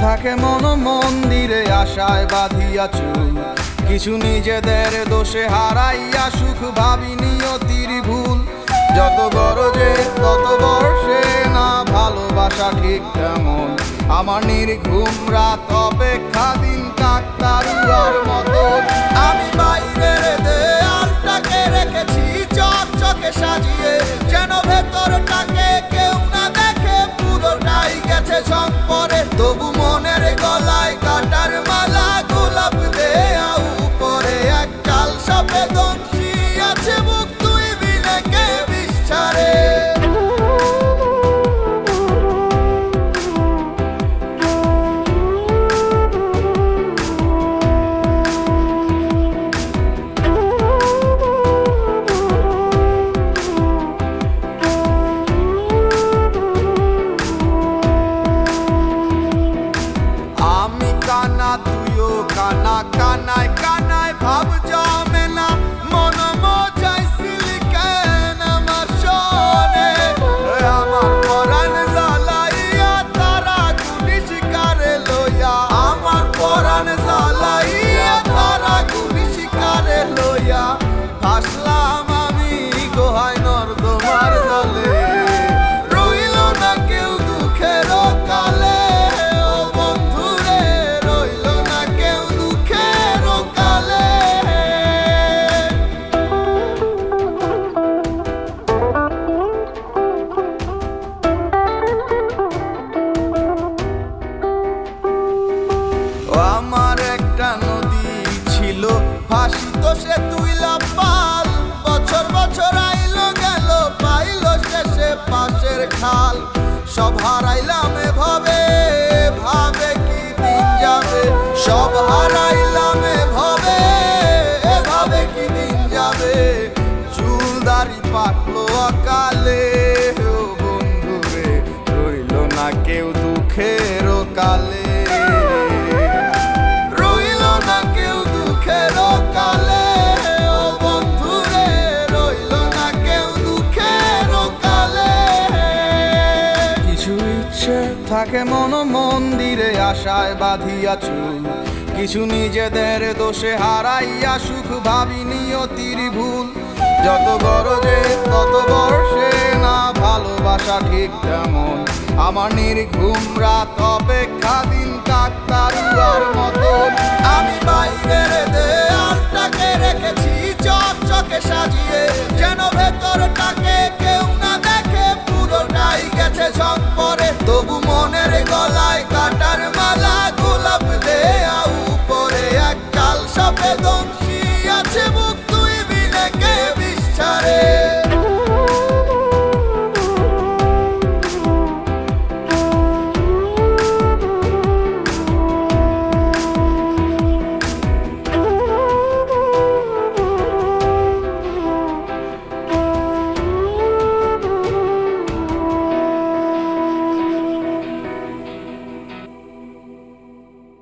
থাকে মন মন্দিরে আশায় বাঁধিয়া চুল, কিছু নিজেদের দোষে হারাইয়া সুখ ভাবি নিয়তির ভুল। যত গরজে তত বর্ষে না ভালোবাসা ঠিক তেমন, আমার নির্ঘুম রাত অপেক্ষা দিন কাকতারুয়ার মতো। আমি বাইরের দেয়ালটাকে রেখেছি চকচকে সাজিয়ে, যেন ভেতরটাকে কেউ না দেখে পুরোটাই গেছে ঝং পরে। তবু মনের গলায় কাটার মালা গোলাপ দেয়া উপরে এক কাল সাপে দংশী আছে মুখ তুই বিনে কে বিষ্ঠারে। কানা তুইও কানা, কানায় কানায় ভাব জমে না, মন মজাইছিলি কেন আমার শোনে। আমার পরাণ জ্বালাইয়া তারা গুলি শিকারে লইয়া, আমার পরাণ জ্বালাইয়া তারা গুলি শিকারে লইয়া। ভাসলাম আমি গোহায় নর্দমার জলে, রইল না কেউ দুঃখের কালে। আমার একটা নদী ছিল ভাসিত সে তুইলা পাল, বছর বছর আইলো গেল পাইল শেষে পাশের খাল। সব হারাইলাম এভাবে ভাবে কি দিন যাবে, সব হারাইলাম এভাবে কি দিন যাবে। চুল দাড়ি পাকলো অকালে, ও বন্ধু রে রইল না কেউ দুঃখের কালে। থাকে মন মন্দিরে আশায় বাঁধিয়া চুল, কিছু নিজেদের দোষে হারাইয়া সুখ ভাবি নিয়তির ভুল। যত গরজে তত বর্ষে না ভালোবাসা ঠিক তেমন, আমার নির্ঘুম রাত অপেক্ষা দিন কাকতারুয়ার মতো। আমি বাইরের দেয়ালটাকে রেখেছি চকচকে সাজিয়ে, যেন ভেতরটাকে কেউ না দেখে পুরোটাই গেছে ঝং পরে। তবু মনের গলায় কাটার মালা গোলাপ দেয়া উপরে এক কাল সাপে দংশী আছে মুখ তুই বিনে কে বিষ্ঠারে।